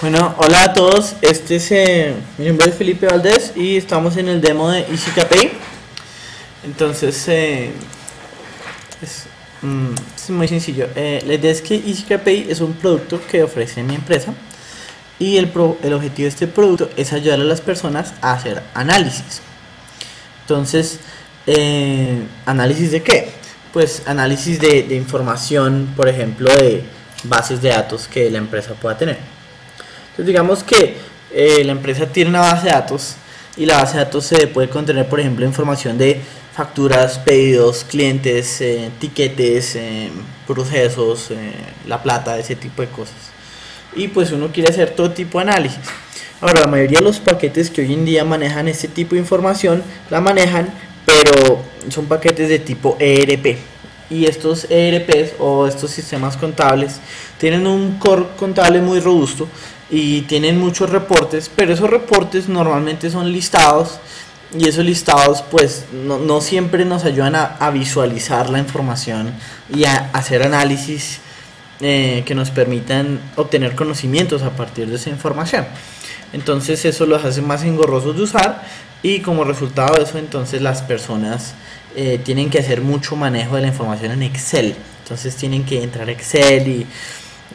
Bueno, hola a todos, mi nombre es Felipe Valdés y estamos en el demo de EasyKPI. Entonces, es muy sencillo. La idea es que EasyKPI es un producto que ofrece mi empresa y el objetivo de este producto es ayudar a las personas a hacer análisis. Entonces, ¿análisis de qué? Pues análisis de información, por ejemplo, de bases de datos que la empresa pueda tener. Entonces digamos que la empresa tiene una base de datos y la base de datos se puede contener, por ejemplo, información de facturas, pedidos, clientes, tiquetes, procesos, la plata, ese tipo de cosas. Y pues uno quiere hacer todo tipo de análisis. Ahora, la mayoría de los paquetes que hoy en día manejan este tipo de información la manejan, pero son paquetes de tipo ERP. Y estos ERPs o estos sistemas contables tienen un core contable muy robusto y tienen muchos reportes, pero esos reportes normalmente son listados y esos listados pues no siempre nos ayudan a visualizar la información y a hacer análisis que nos permitan obtener conocimientos a partir de esa información. Entonces eso los hace más engorrosos de usar y como resultado de eso entonces las personas tienen que hacer mucho manejo de la información en Excel. Entonces tienen que entrar a Excel y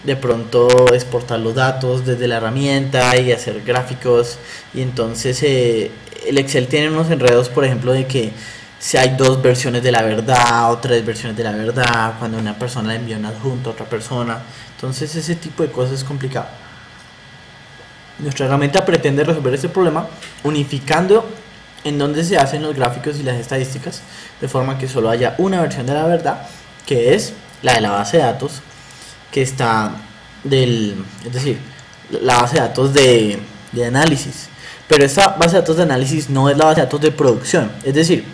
de pronto exportar los datos desde la herramienta y hacer gráficos. Y entonces el Excel tiene unos enredos, por ejemplo, de que si hay dos versiones de la verdad o tres versiones de la verdad, cuando una persona le envía un adjunto a otra persona. Entonces ese tipo de cosas es complicado. Nuestra herramienta pretende resolver este problema unificando en donde se hacen los gráficos y las estadísticas, de forma que solo haya una versión de la verdad, que es la de la base de datos, que está es decir, la base de datos de análisis. Pero esta base de datos de análisis no es la base de datos de producción. Es decir,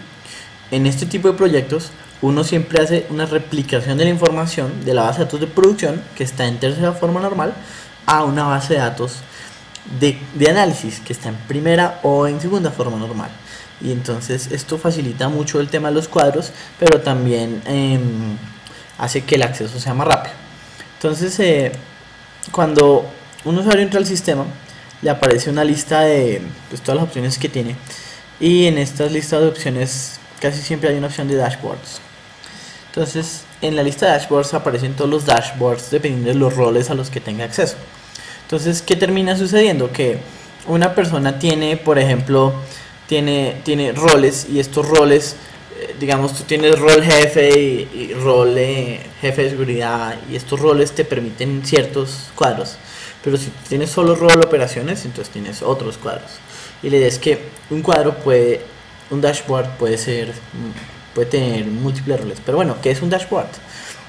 en este tipo de proyectos uno siempre hace una replicación de la información de la base de datos de producción, que está en tercera forma normal, a una base de datos de análisis, que está en primera o en segunda forma normal. Y entonces esto facilita mucho el tema de los cuadros, pero también hace que el acceso sea más rápido. Entonces cuando un usuario entra al sistema le aparece una lista de pues, todas las opciones que tiene, y en estas listas de opciones casi siempre hay una opción de dashboards. Entonces en la lista de dashboards aparecen todos los dashboards dependiendo de los roles a los que tenga acceso. Entonces, ¿qué termina sucediendo? Que una persona tiene, por ejemplo, tiene roles, y estos roles, digamos, tú tienes rol jefe y rol jefe de seguridad, y estos roles te permiten ciertos cuadros. Pero si tienes solo rol operaciones, entonces tienes otros cuadros. Y la idea es que un dashboard puede tener múltiples roles. Pero bueno, ¿qué es un dashboard?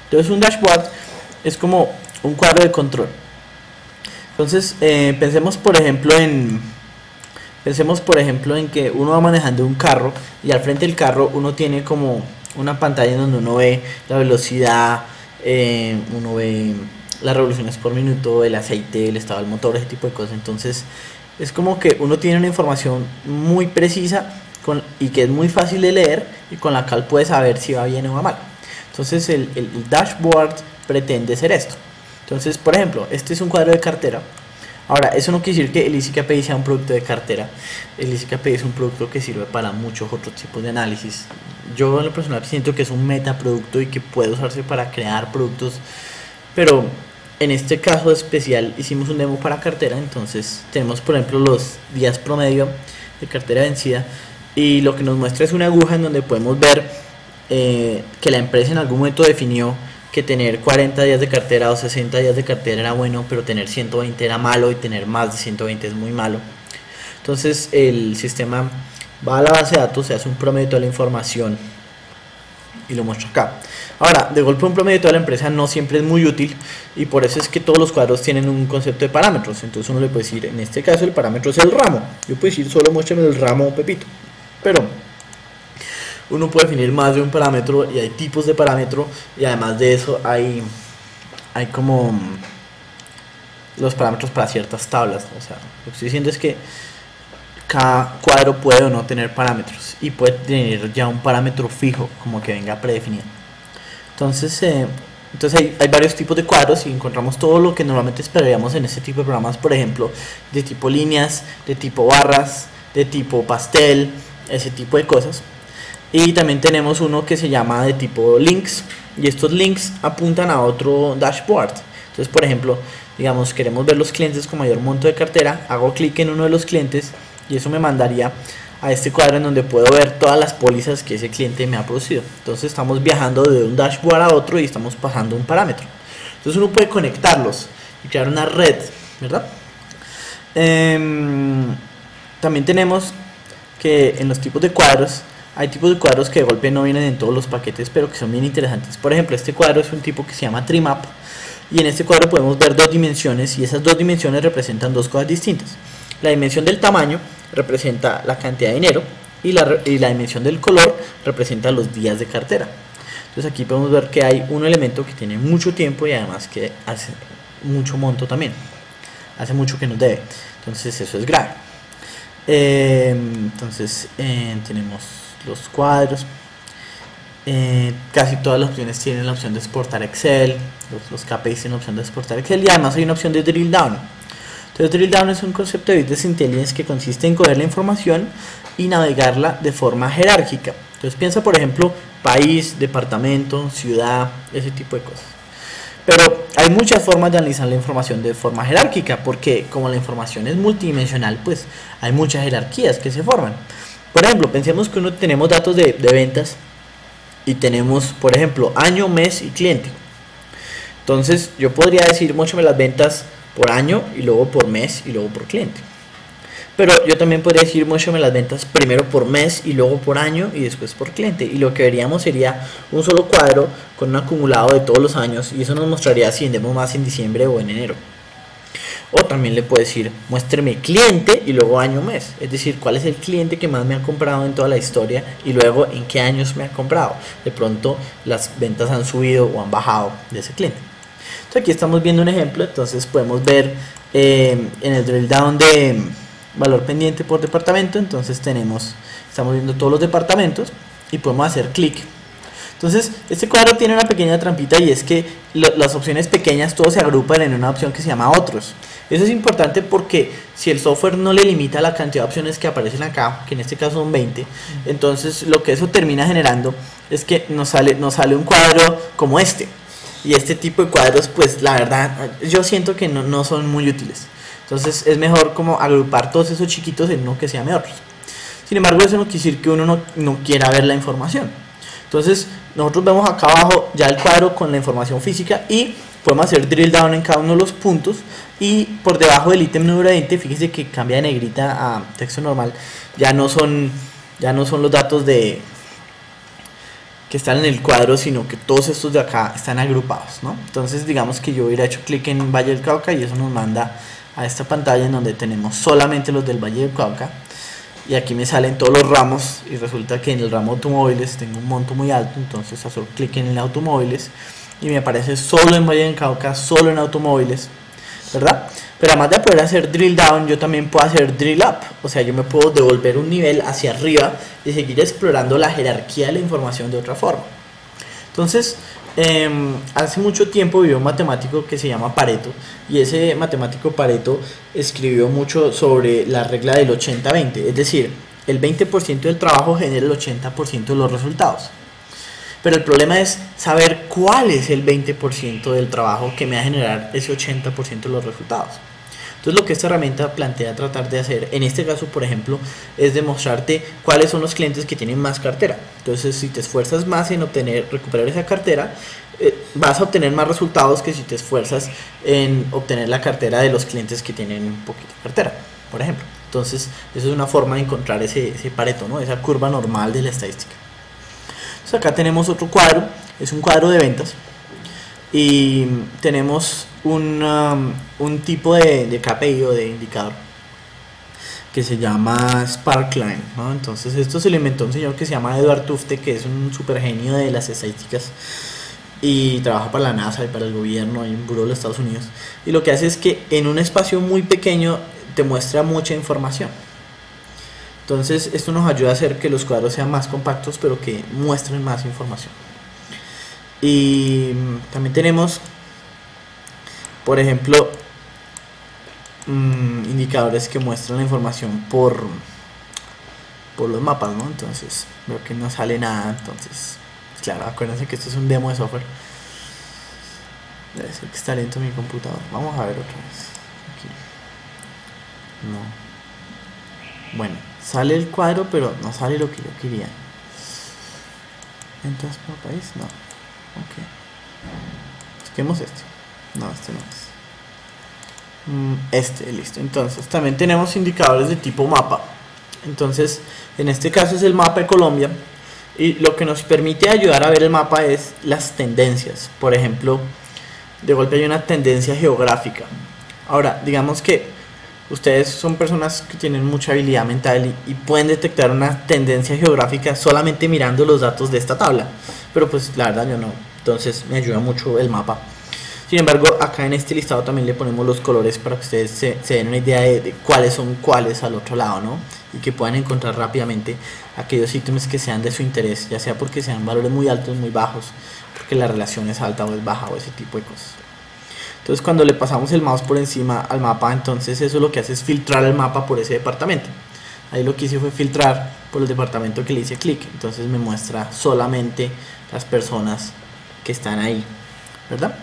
Entonces un dashboard es como un cuadro de control. Entonces pensemos por ejemplo en que uno va manejando un carro y al frente del carro uno tiene como una pantalla en donde uno ve la velocidad, uno ve las revoluciones por minuto, el aceite, el estado del motor, ese tipo de cosas. Entonces es como que uno tiene una información muy precisa y que es muy fácil de leer y con la cual puede saber si va bien o va mal. Entonces el dashboard pretende ser esto. Entonces, por ejemplo, este es un cuadro de cartera. Ahora, eso no quiere decir que el EasyKPI sea un producto de cartera. El EasyKPI es un producto que sirve para muchos otros tipos de análisis. Yo en lo personal siento que es un metaproducto y que puede usarse para crear productos, pero en este caso especial hicimos un demo para cartera. Entonces tenemos, por ejemplo, los días promedio de cartera vencida, y lo que nos muestra es una aguja en donde podemos ver que la empresa en algún momento definió que tener 40 días de cartera o 60 días de cartera era bueno, pero tener 120 era malo y tener más de 120 es muy malo. Entonces el sistema va a la base de datos, se hace un promedio de toda la información y lo muestra acá. Ahora, de golpe un promedio de toda la empresa no siempre es muy útil, y por eso es que todos los cuadros tienen un concepto de parámetros. Entonces uno le puede decir, en este caso el parámetro es el ramo. Yo puedo decir, solo muéstrame el ramo Pepito. Pero uno puede definir más de un parámetro y hay tipos de parámetro, y además de eso hay como los parámetros para ciertas tablas. O sea, lo que estoy diciendo es que cada cuadro puede o no tener parámetros, y puede tener ya un parámetro fijo como que venga predefinido. Entonces Entonces hay varios tipos de cuadros y encontramos todo lo que normalmente esperaríamos en este tipo de programas, por ejemplo, de tipo líneas, de tipo barras, de tipo pastel, ese tipo de cosas. Y también tenemos uno que se llama de tipo links, y estos links apuntan a otro dashboard. Entonces, por ejemplo, digamos, queremos ver los clientes con mayor monto de cartera, hago clic en uno de los clientes y eso me mandaría a este cuadro en donde puedo ver todas las pólizas que ese cliente me ha producido. Entonces estamos viajando de un dashboard a otro y estamos pasando un parámetro. Entonces uno puede conectarlos y crear una red, ¿verdad? También tenemos que en los tipos de cuadros hay tipos de cuadros que de golpe no vienen en todos los paquetes, pero que son bien interesantes. Por ejemplo, este cuadro es un tipo que se llama Trimap, y en este cuadro podemos ver dos dimensiones, y esas dos dimensiones representan dos cosas distintas. La dimensión del tamaño representa la cantidad de dinero, y la dimensión del color representa los días de cartera. Entonces aquí podemos ver que hay un elemento que tiene mucho tiempo y además que hace mucho monto también, hace mucho que nos debe. Entonces eso es grave. Tenemos los cuadros. Casi todas las opciones tienen la opción de exportar Excel, los KPIs tienen la opción de exportar Excel, y además hay una opción de drill down. Entonces drill down es un concepto de business intelligence que consiste en coger la información y navegarla de forma jerárquica. Entonces piensa, por ejemplo, país, departamento, ciudad, ese tipo de cosas. Pero hay muchas formas de analizar la información de forma jerárquica, porque como la información es multidimensional, pues hay muchas jerarquías que se forman. Por ejemplo, pensemos que tenemos datos de ventas y tenemos, por ejemplo, año, mes y cliente. Entonces yo podría decir, muéstrame las ventas por año y luego por mes y luego por cliente. Pero yo también podría decir, muéstrame las ventas primero por mes y luego por año y después por cliente. Y lo que veríamos sería un solo cuadro con un acumulado de todos los años, y eso nos mostraría si vendemos más en diciembre o en enero. O también le puedo decir, muéstrame cliente y luego año, mes. Es decir, cuál es el cliente que más me ha comprado en toda la historia y luego en qué años me ha comprado. De pronto las ventas han subido o han bajado de ese cliente. Entonces aquí estamos viendo un ejemplo. Entonces podemos ver en el drill down de valor pendiente por departamento. Entonces estamos viendo todos los departamentos y podemos hacer clic. Entonces este cuadro tiene una pequeña trampita, y es que las opciones pequeñas todos se agrupan en una opción que se llama otros. Eso es importante porque si el software no le limita la cantidad de opciones que aparecen acá, que en este caso son 20, entonces lo que eso termina generando es que nos sale un cuadro como este. Y este tipo de cuadros, pues la verdad, yo siento que no son muy útiles. Entonces es mejor como agrupar todos esos chiquitos en uno que se llame otros. Sin embargo, eso no quiere decir que uno no quiera ver la información. Entonces nosotros vemos acá abajo ya el cuadro con la información física, y podemos hacer drill down en cada uno de los puntos, y por debajo del ítem número 20, fíjese que cambia de negrita a texto normal. Ya no son los datos que están en el cuadro, sino que todos estos de acá están agrupados, ¿no? Entonces digamos que yo hubiera hecho clic en Valle del Cauca y eso nos manda a esta pantalla en donde tenemos solamente los del Valle del Cauca, y aquí me salen todos los ramos, y resulta que en el ramo automóviles tengo un monto muy alto. Entonces hago clic en el automóviles y me aparece solo en Valle del Cauca, solo en automóviles, ¿verdad? Pero además de poder hacer drill down, yo también puedo hacer drill up. O sea, yo me puedo devolver un nivel hacia arriba y seguir explorando la jerarquía de la información de otra forma. Entonces, hace mucho tiempo vivió un matemático que se llama Pareto, y ese matemático Pareto escribió mucho sobre la regla del 80-20, es decir, el 20% del trabajo genera el 80% de los resultados. Pero el problema es saber cuál es el 20% del trabajo que me va a generar ese 80% de los resultados. Entonces lo que esta herramienta plantea tratar de hacer, en este caso por ejemplo, es demostrarte cuáles son los clientes que tienen más cartera. Entonces si te esfuerzas más en recuperar esa cartera, vas a obtener más resultados que si te esfuerzas en obtener la cartera de los clientes que tienen poquita cartera, por ejemplo. Entonces eso es una forma de encontrar ese Pareto, ¿no? Esa curva normal de la estadística. Entonces acá tenemos otro cuadro, es un cuadro de ventas, y tenemos un tipo de KPI o de indicador que se llama Sparkline, ¿no? Entonces esto se lo inventó un señor que se llama Edward Tufte, que es un super genio de las estadísticas y trabaja para la NASA y para el gobierno y un buró de los Estados Unidos, y lo que hace es que en un espacio muy pequeño te muestra mucha información. Entonces esto nos ayuda a hacer que los cuadros sean más compactos pero que muestren más información. Y también tenemos, por ejemplo, indicadores que muestran la información por los mapas, ¿no? Entonces veo que no sale nada. Entonces, claro, acuérdense que esto es un demo de software. Debe ser que está lento mi computador. Vamos a ver otra vez aquí. No. Bueno, sale el cuadro, pero no sale lo que yo quería. ¿Entras por país? No. Ok. Busquemos este. No, este no es. Listo. Entonces, también tenemos indicadores de tipo mapa. Entonces, en este caso es el mapa de Colombia. Y lo que nos permite ayudar a ver el mapa es las tendencias. Por ejemplo, de golpe hay una tendencia geográfica. Ahora, digamos que ustedes son personas que tienen mucha habilidad mental y pueden detectar una tendencia geográfica solamente mirando los datos de esta tabla. Pero pues la verdad yo no. Entonces me ayuda mucho el mapa. Sin embargo, acá en este listado también le ponemos los colores para que ustedes se den una idea de cuáles son cuáles al otro lado, ¿no? Y que puedan encontrar rápidamente aquellos ítems que sean de su interés, ya sea porque sean valores muy altos, muy bajos, porque la relación es alta o es baja o ese tipo de cosas. Entonces cuando le pasamos el mouse por encima al mapa, entonces eso lo que hace es filtrar el mapa por ese departamento. Ahí lo que hice fue filtrar por el departamento que le hice clic, entonces me muestra solamente las personas que están ahí, ¿verdad?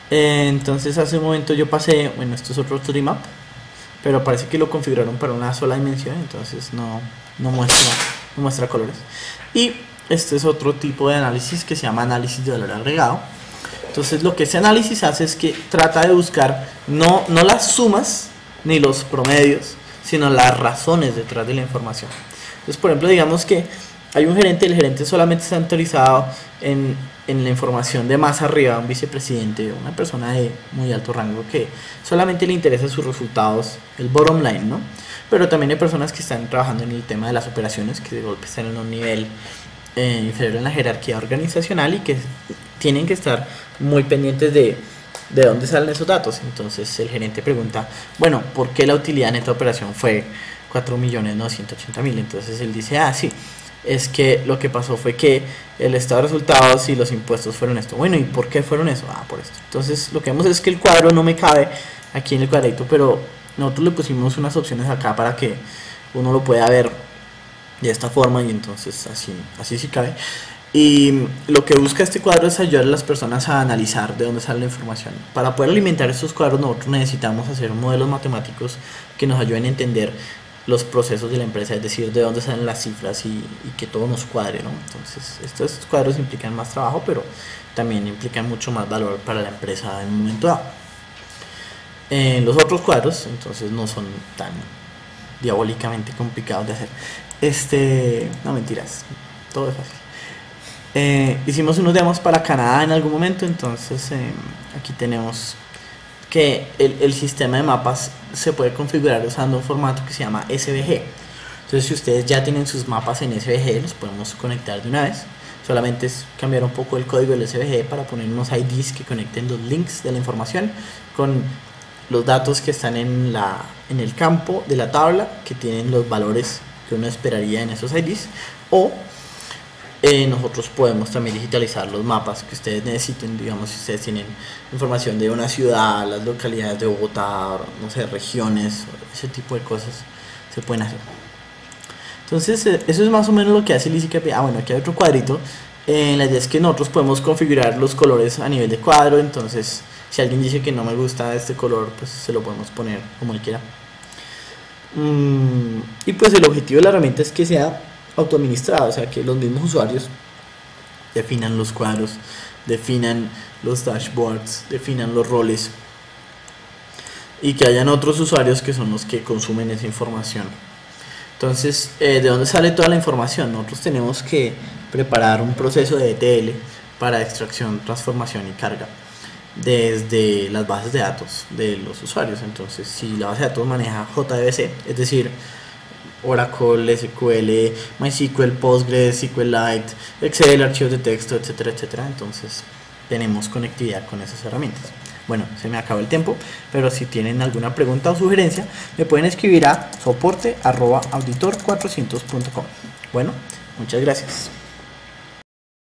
Entonces hace un momento yo pasé, bueno, esto es otro 3D Map, pero parece que lo configuraron para una sola dimensión, entonces no muestra colores. Y este es otro tipo de análisis que se llama análisis de valor agregado. Entonces lo que ese análisis hace es que trata de buscar no las sumas ni los promedios, sino las razones detrás de la información. Entonces, por ejemplo, digamos que hay un gerente, el gerente solamente está autorizado en la información de más arriba, un vicepresidente, una persona de muy alto rango que solamente le interesa sus resultados, el bottom line, ¿no? Pero también hay personas que están trabajando en el tema de las operaciones, que de golpe están en un nivel inferior en la jerarquía organizacional y que tienen que estar muy pendientes de dónde salen esos datos. Entonces el gerente pregunta, bueno, ¿por qué la utilidad neta de operación fue 4.980.000? Entonces él dice, sí, es que lo que pasó fue que el estado de resultados y los impuestos fueron esto. Bueno, ¿y por qué fueron eso? Por esto. Entonces lo que vemos es que el cuadro no me cabe aquí en el cuadradito, pero nosotros le pusimos unas opciones acá para que uno lo pueda ver de esta forma y entonces así sí cabe. Y lo que busca este cuadro es ayudar a las personas a analizar de dónde sale la información. Para poder alimentar estos cuadros nosotros necesitamos hacer modelos matemáticos que nos ayuden a entender los procesos de la empresa, es decir, de dónde salen las cifras y que todo nos cuadre, ¿no? Entonces estos cuadros implican más trabajo, pero también implican mucho más valor para la empresa en un momento dado. Los otros cuadros entonces no son tan diabólicamente complicados de hacer. No, mentiras, todo es fácil. Hicimos unos demos para Canadá en algún momento, entonces aquí tenemos que el sistema de mapas se puede configurar usando un formato que se llama SVG. Entonces si ustedes ya tienen sus mapas en SVG, los podemos conectar de una vez. Solamente es cambiar un poco el código del SVG para poner unos IDs que conecten los links de la información con los datos que están en el campo de la tabla, que tienen los valores que uno esperaría en esos IDs, o nosotros podemos también digitalizar los mapas que ustedes necesiten. Digamos, si ustedes tienen información de una ciudad, las localidades de Bogotá, no sé, regiones, ese tipo de cosas se pueden hacer. Entonces eso es más o menos lo que hace el EasyCAPI. Bueno, aquí hay otro cuadrito. La idea es que nosotros podemos configurar los colores a nivel de cuadro. Entonces si alguien dice que no me gusta este color, pues se lo podemos poner como él quiera. Y pues el objetivo de la herramienta es que sea autoadministrado, o sea que los mismos usuarios definan los cuadros, definan los dashboards, definan los roles y que hayan otros usuarios que son los que consumen esa información. Entonces, ¿de dónde sale toda la información? Nosotros tenemos que preparar un proceso de ETL para extracción, transformación y carga desde las bases de datos de los usuarios. Entonces, si la base de datos maneja JDBC, es decir, Oracle, SQL, MySQL, Postgres, SQLite, Excel, archivos de texto, etcétera, etcétera, entonces tenemos conectividad con esas herramientas. Bueno, se me acabó el tiempo, pero si tienen alguna pregunta o sugerencia, me pueden escribir a soporte@auditor400.com. Bueno, muchas gracias.